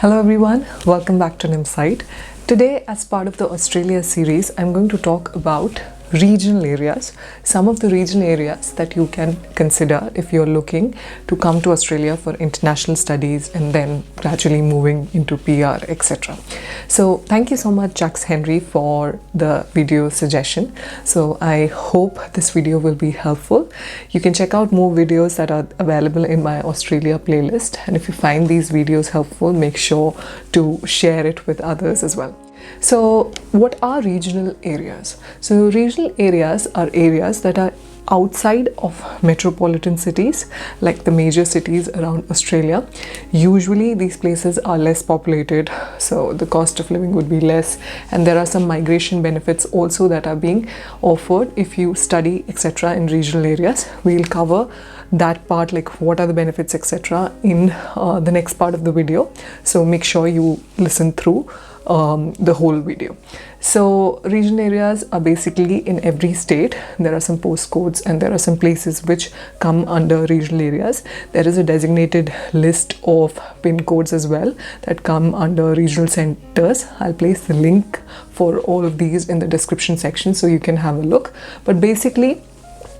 Hello everyone, welcome back to Nimsite. Today, as part of the Australia series, I'm going to talk about regional areas, some of the regional areas that you can consider if you're looking to come to Australia for international studies and then gradually moving into PR, etc. So thank you so much, Jax Henry, for the video suggestion. So I hope this video will be helpful. You can check out more videos that are available in my Australia playlist, and if you find these videos helpful, make sure to share it with others as well. So what are regional areas? So regional areas are areas that are outside of metropolitan cities, like the major cities around Australia. Usually these places are less populated, so the cost of living would be less, and there are some migration benefits also that are being offered if you study, etc. in regional areas. We'll cover that part, like what are the benefits, etc. in the next part of the video, so make sure you listen through the whole video. So regional areas are basically in every state. There are some postcodes and there are some places which come under regional areas. There is a designated list of pin codes as well that come under regional centers. I'll place the link for all of these in the description section so you can have a look. But basically,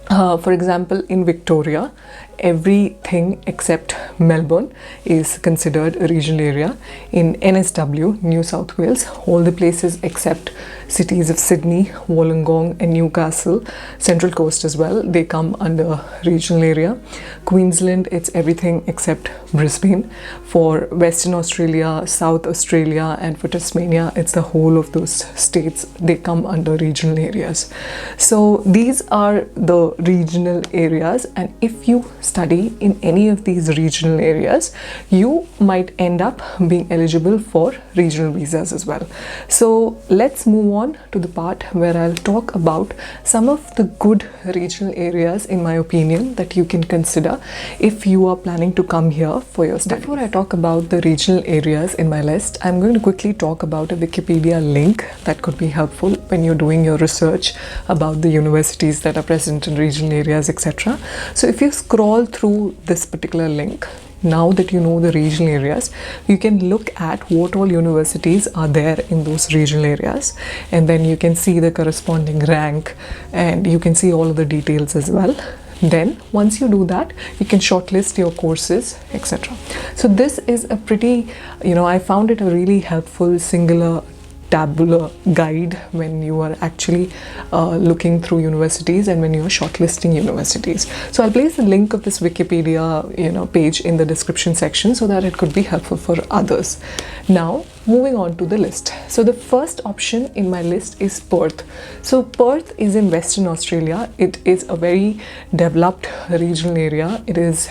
for example, in Victoria, everything except Melbourne is considered a regional area. In NSW, New South Wales, all the places except cities of Sydney, Wollongong and Newcastle, Central Coast as well, they come under regional area. Queensland, it's everything except Brisbane. For Western Australia, South Australia and for Tasmania, it's the whole of those states, they come under regional areas. So these are the regional areas, and if you study in any of these regional areas, you might end up being eligible for regional visas as well. So let's move on to the part where I'll talk about some of the good regional areas, in my opinion, that you can consider if you are planning to come here for your study. Before I talk about the regional areas in my list, I'm going to quickly talk about a Wikipedia link that could be helpful when you're doing your research about the universities that are present in regional areas, etc. So if you scroll through this particular link, now that you know the regional areas, you can look at what all universities are there in those regional areas, and then you can see the corresponding rank and you can see all of the details as well. Then once you do that, you can shortlist your courses, etc. So this is a pretty, I found it a really helpful singular tabular guide when you are actually looking through universities and when you are shortlisting universities. So I'll place the link of this Wikipedia page in the description section so that it could be helpful for others. Now moving on to the list. So the first option in my list is Perth. So Perth is in Western Australia. It is a very developed regional area. It is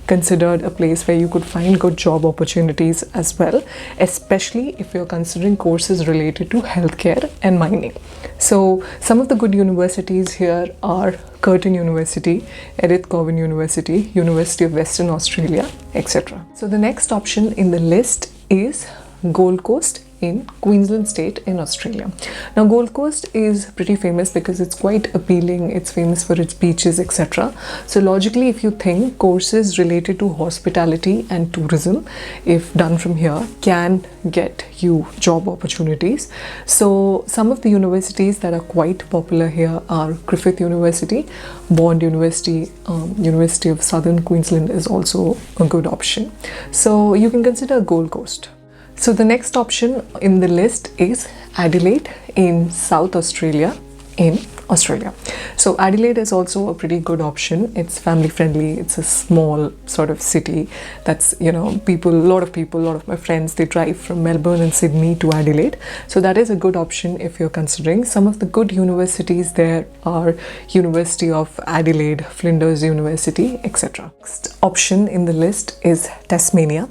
considered a place where you could find good job opportunities as well, especially if you're considering courses related to healthcare and mining. So some of the good universities here are Curtin University, Edith Cowan University, University of Western Australia, etc. So the next option in the list is Gold Coast in Queensland state in Australia. Now Gold Coast is pretty famous because it's quite appealing, it's famous for its beaches, etc. So logically, if you think courses related to hospitality and tourism, if done from here, can get you job opportunities. So some of the universities that are quite popular here are Griffith University, Bond University, University of Southern Queensland is also a good option. So you can consider Gold Coast. So the next option in the list is Adelaide in South Australia in Australia. So Adelaide is also a pretty good option. It's family friendly. It's a small sort of city that's, a lot of my friends, they drive from Melbourne and Sydney to Adelaide. So that is a good option if you're considering. Some of the good universities there are University of Adelaide, Flinders University, etc. Next option in the list is Tasmania.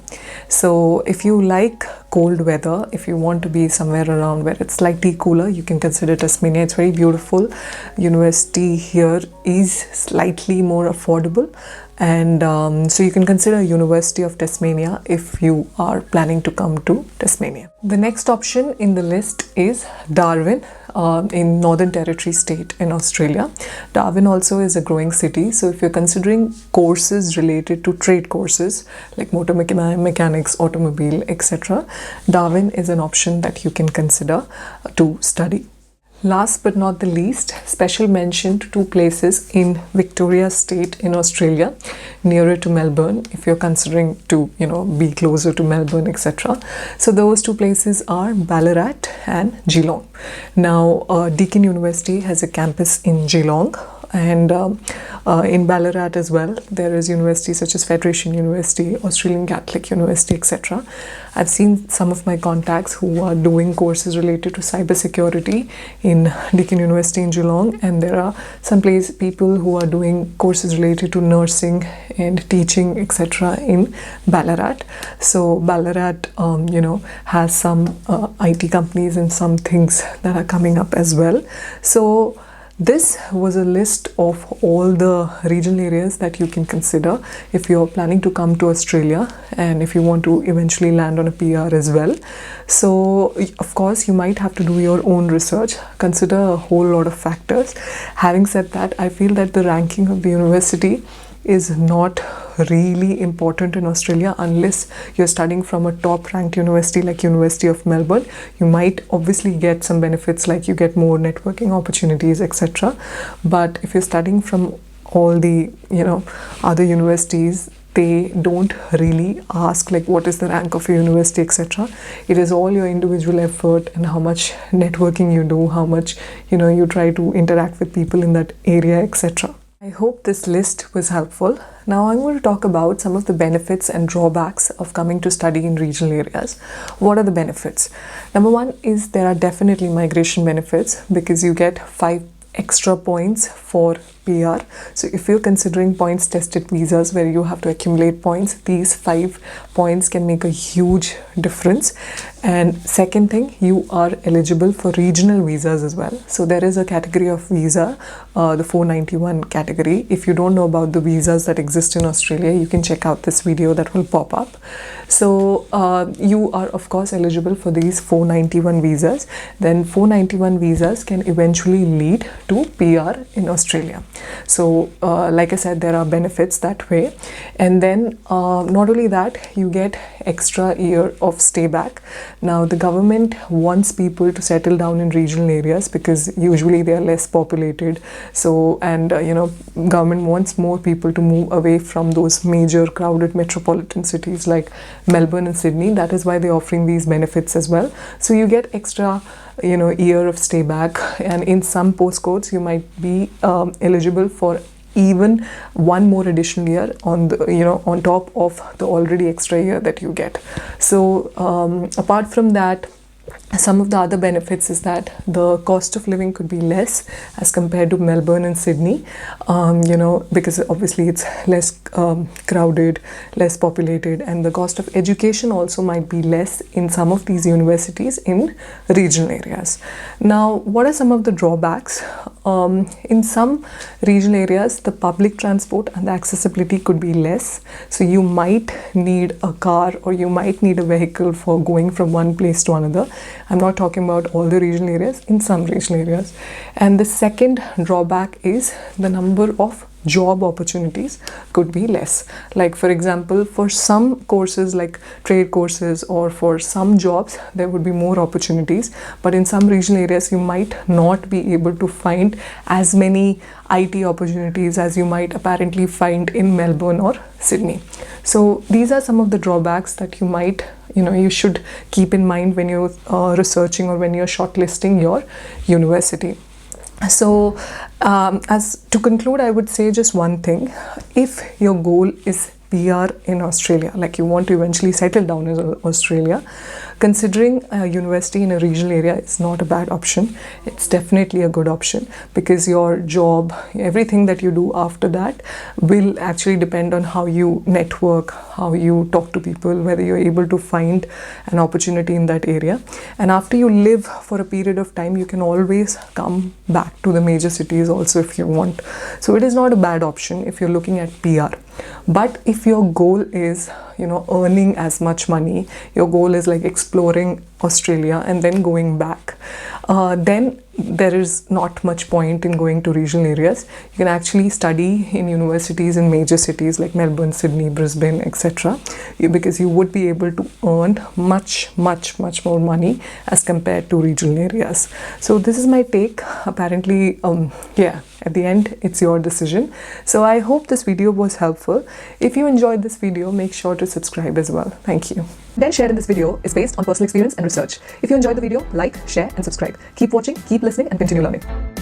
So if you like cold weather, if you want to be somewhere around where it's slightly cooler, you can consider Tasmania. It's very beautiful. University here is slightly more affordable, and so you can consider University of Tasmania if you are planning to come to Tasmania. The next option in the list is Darwin in Northern Territory state in Australia. Darwin also is a growing city, so if you're considering courses related to trade courses like motor mechanics, automobile, etc., Darwin is an option that you can consider to study. Last but not the least, special mention to two places in Victoria State in Australia, nearer to Melbourne, if you're considering to, be closer to Melbourne, etc. So those two places are Ballarat and Geelong. Now, Deakin University has a campus in Geelong, and in Ballarat as well, there is universities such as Federation University, Australian Catholic University, etc. I've seen some of my contacts who are doing courses related to cybersecurity in Deakin University in Geelong, and there are some people who are doing courses related to nursing and teaching, etc. in Ballarat. So Ballarat, has some IT companies and some things that are coming up as well. So this was a list of all the regional areas that you can consider if you're planning to come to Australia and if you want to eventually land on a PR as well. So, of course, you might have to do your own research, consider a whole lot of factors. Having said that, I feel that the ranking of the university is not really important in Australia unless you're studying from a top ranked university like University of Melbourne. You might obviously get some benefits like you get more networking opportunities, etc. But if you're studying from all the other universities, they don't really ask like what is the rank of a university, etc. It is all your individual effort and how much networking you do, how much you try to interact with people in that area, etc. I hope this list was helpful. Now I'm going to talk about some of the benefits and drawbacks of coming to study in regional areas. What are the benefits? Number one is there are definitely migration benefits because you get 5 extra points for PR. So if you're considering points tested visas where you have to accumulate points, these 5 points can make a huge difference. And second thing, you are eligible for regional visas as well. So there is a category of visa, the 491 category. If you don't know about the visas that exist in Australia, you can check out this video that will pop up. So you are of course eligible for these 491 visas. Then 491 visas can eventually lead to PR in Australia. So like I said, there are benefits that way. And then not only that, you get extra year of stay back. Now the government wants people to settle down in regional areas because usually they are less populated. So government wants more people to move away from those major crowded metropolitan cities like Melbourne and Sydney. That is why they're offering these benefits as well. So you get extra year of stay back, and in some postcodes you might be eligible for even one more additional year on the on top of the already extra year that you get. So apart from that, some of the other benefits is that the cost of living could be less as compared to Melbourne and Sydney, because obviously it's less crowded, less populated, and the cost of education also might be less in some of these universities in regional areas. Now, what are some of the drawbacks? In some regional areas, the public transport and the accessibility could be less. So you might need a car or you might need a vehicle for going from one place to another. I'm not talking about all the regional areas, in some regional areas. And the second drawback is the number of job opportunities could be less. Like for example, for some courses like trade courses or for some jobs, there would be more opportunities. But in some regional areas, you might not be able to find as many IT opportunities as you might apparently find in Melbourne or Sydney. So these are some of the drawbacks that you might you should keep in mind when you're researching or when you're shortlisting your university. So as to conclude, I would say just one thing. If your goal is PR in Australia, like you want to eventually settle down in Australia, considering a university in a regional area is not a bad option. It's definitely a good option because your job, everything that you do after that will actually depend on how you network, how you talk to people, whether you're able to find an opportunity in that area. And after you live for a period of time, you can always come back to the major cities also if you want. So it is not a bad option if you're looking at PR. But if your goal is, earning as much money, your goal is like exploring Australia and then going back, then there is not much point in going to regional areas. You can actually study in universities in major cities like Melbourne, Sydney, Brisbane, etc. Because you would be able to earn much more money as compared to regional areas. So this is my take. Apparently, at the end, it's your decision. So I hope this video was helpful. If you enjoyed this video, make sure to subscribe as well. Thank you. Then shared in this video is based on personal experience and research. If you enjoyed the video, like, share and subscribe. Keep watching, keep listening and continue learning.